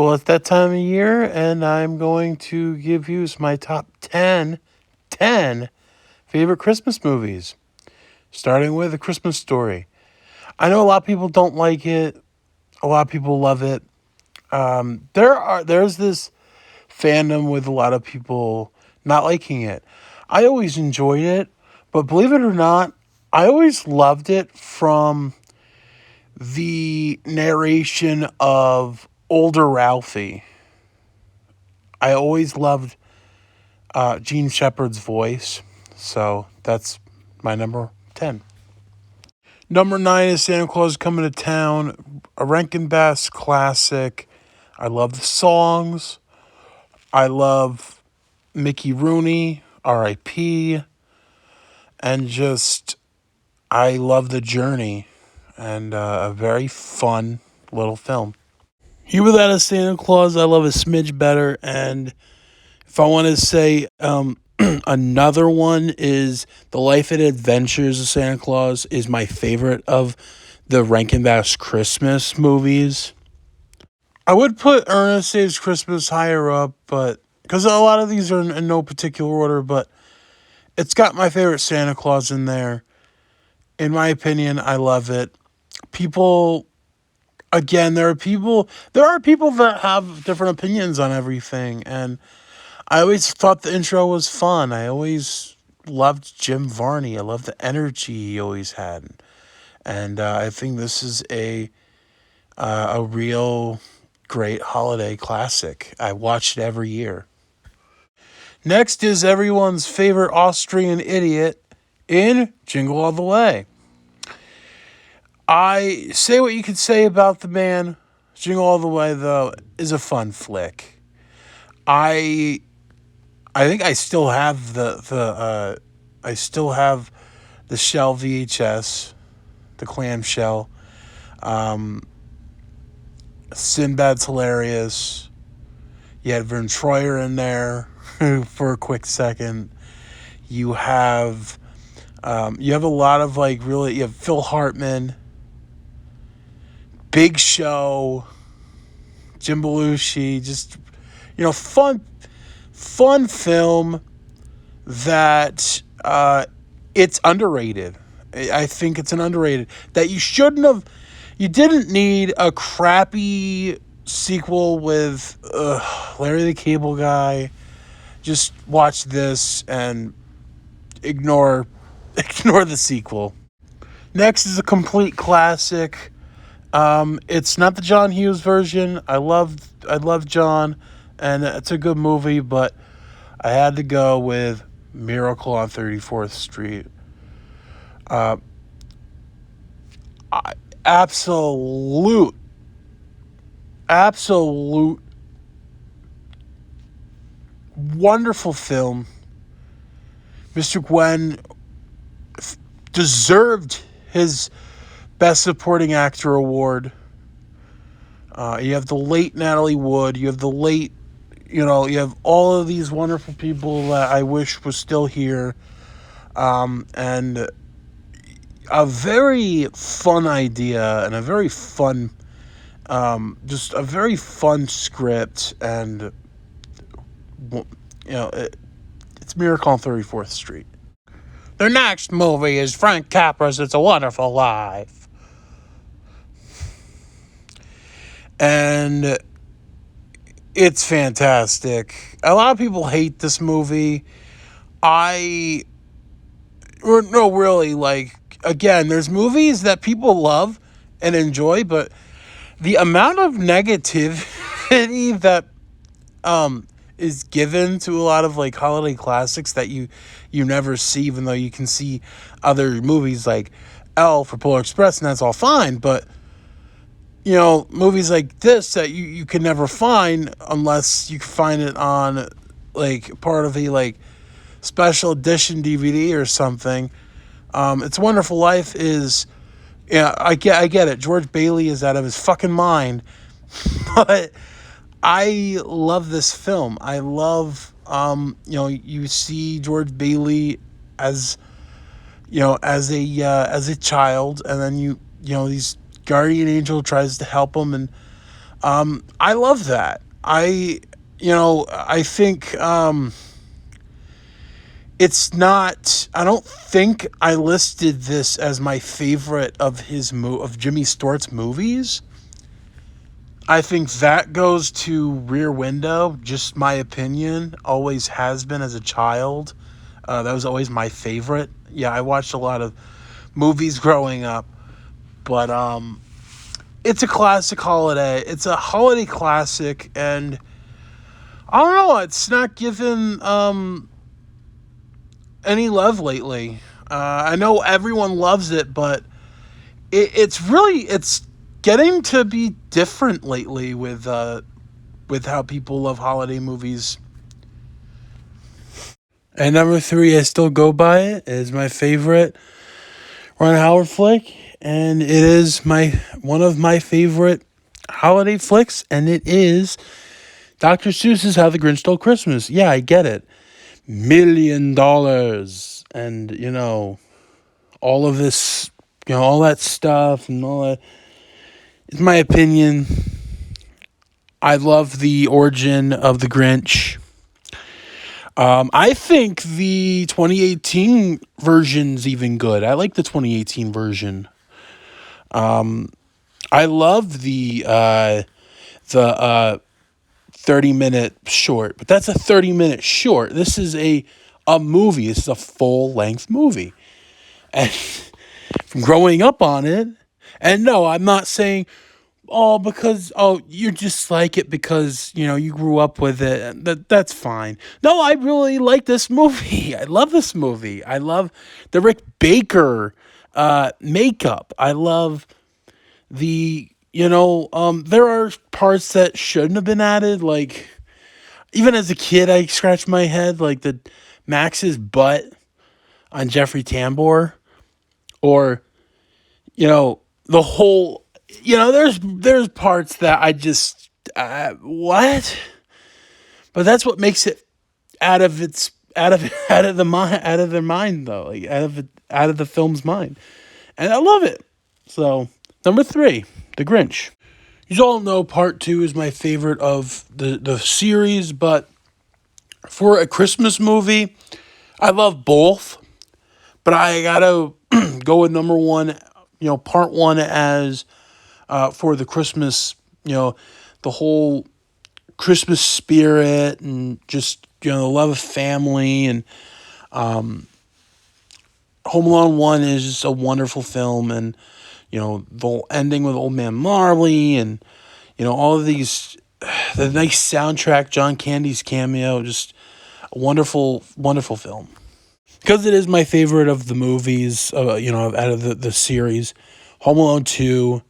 Well, it's that time of year, and I'm going to give you my top 10 favorite Christmas movies, starting with A Christmas Story. I know a lot of people don't like it. A lot of people love it. There's this fandom with a lot of people not liking it. I always enjoyed it, but believe it or not, I always loved it from the narration of older Ralphie. I always loved Gene Shepard's voice, so that's my number 10. Number 9 is Santa Claus Coming to Town, a Rankin Bass classic. I love the songs. I love Mickey Rooney, R.I.P., and just I love the journey, and a very fun little film. Here Without a Santa Claus, I love a smidge better, and if I want to say another one is The Life and Adventures of Santa Claus is my favorite of the Rankin Bass Christmas movies. I would put Ernest Saves Christmas higher up, but because a lot of these are in no particular order, but it's got my favorite Santa Claus in there. In my opinion, I love it. People, again, there are people that have different opinions on everything, and I always thought the intro was fun. I always loved Jim Varney. I loved the energy he always had, and I think this is a real great holiday classic. I watch it every year. Next is everyone's favorite Austrian idiot in Jingle All the Way. I say what you could say about the man. Jingle All the Way, though, is a fun flick. I think I still have the shell VHS, the clamshell. Sinbad's hilarious. You had Vern Troyer in there for a quick second. You have a lot of you have Phil Hartman, Big Show, Jim Belushi, just fun film that it's underrated. I think it's an underrated that you didn't need a crappy sequel with Larry the Cable Guy. Just watch this and ignore the sequel. Next is a complete classic. It's not the John Hughes version. I love John, and it's a good movie, but I had to go with Miracle on 34th Street. Absolute wonderful film. Mr. Gwen deserved his Best Supporting Actor award. You have the late Natalie Wood. You have the late, you have all of these wonderful people that I wish was still here. And a very fun idea and a very fun, just a very fun script. And, it's Miracle on 34th Street. The next movie is Frank Capra's It's a Wonderful Life. And it's fantastic. A lot of people hate this movie. Again, there's movies that people love and enjoy, but the amount of negativity that is given to a lot of holiday classics that you never see, even though you can see other movies like Elf or Polar Express, and that's all fine, but movies like this that you can never find unless you can find it on part of a special edition DVD or something. It's a Wonderful Life is, I get it. George Bailey is out of his fucking mind, but I love this film. I love, you see George Bailey as a child, and then these guardian angel tries to help him, and I love that. I think it's not. I don't think I listed this as my favorite of of Jimmy Stewart's movies. I think that goes to Rear Window. Just my opinion. Always has been as a child. That was always my favorite. Yeah, I watched a lot of movies growing up, but it's a classic holiday. It's a holiday classic, and I don't know. It's not given any love lately. I know everyone loves it, but it's getting to be different lately with how people love holiday movies. And number three, I still go by it, is my favorite Ron Howard flick, and it is one of my favorite holiday flicks, and it is Dr. Seuss's How the Grinch Stole Christmas. Yeah, I get it. $1 million, and all of this, all that stuff and all that. In my opinion, I love the origin of the Grinch. I think the 2018 version's even good. I like the 2018 version. I love the 30-minute short, but that's a 30-minute short. This is a movie. This is a full-length movie. And from growing up on it, and no, I'm not saying, you just like it because, you grew up with it. That's fine. No, I really like this movie. I love this movie. I love the Rick Baker makeup. I love there are parts that shouldn't have been added. Like, even as a kid, I scratched my head, like the Max's butt on Jeffrey Tambor, or, the whole, there's parts that I just, what? But that's what makes it out of their mind though, like out of the film's mind. And I love it. So, number three, The Grinch. You all know part two is my favorite of the series, but for a Christmas movie, I love both. But I gotta go with number one, part one as for the Christmas, the whole Christmas spirit and just, the love of family. And Home Alone 1 is just a wonderful film. And, the ending with Old Man Marley and, all of these, the nice soundtrack, John Candy's cameo, just a wonderful, wonderful film. Because it is my favorite of the movies, out of the series, Home Alone 2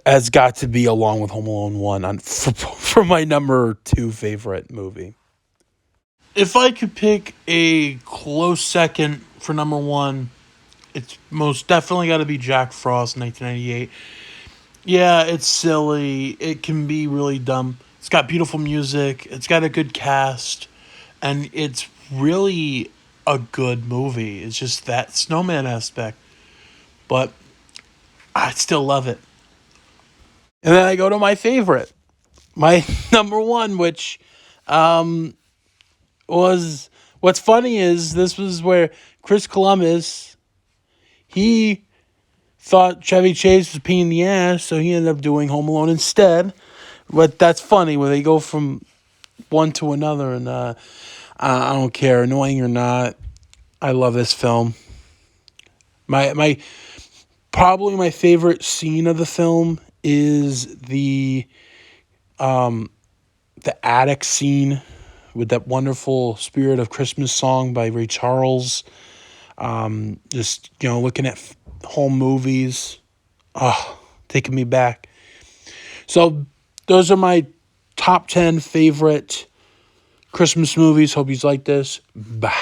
has got to be along with Home Alone 1 for my number two favorite movie. If I could pick a close second for number one, it's most definitely got to be Jack Frost, 1998. Yeah, it's silly. It can be really dumb. It's got beautiful music. It's got a good cast. And it's really a good movie. It's just that snowman aspect. But I still love it. And then I go to my favorite. My number one, which was... What's funny is this was where Chris Columbus, he thought Chevy Chase was a pain in the ass, so he ended up doing Home Alone instead. But that's funny, where they go from one to another, and I don't care, annoying or not, I love this film. My probably my favorite scene of the film is the attic scene with that wonderful Spirit of Christmas song by Ray Charles. Just, looking at home movies. Taking me back. So those are my top 10 favorite Christmas movies. Hope you like this. Bye.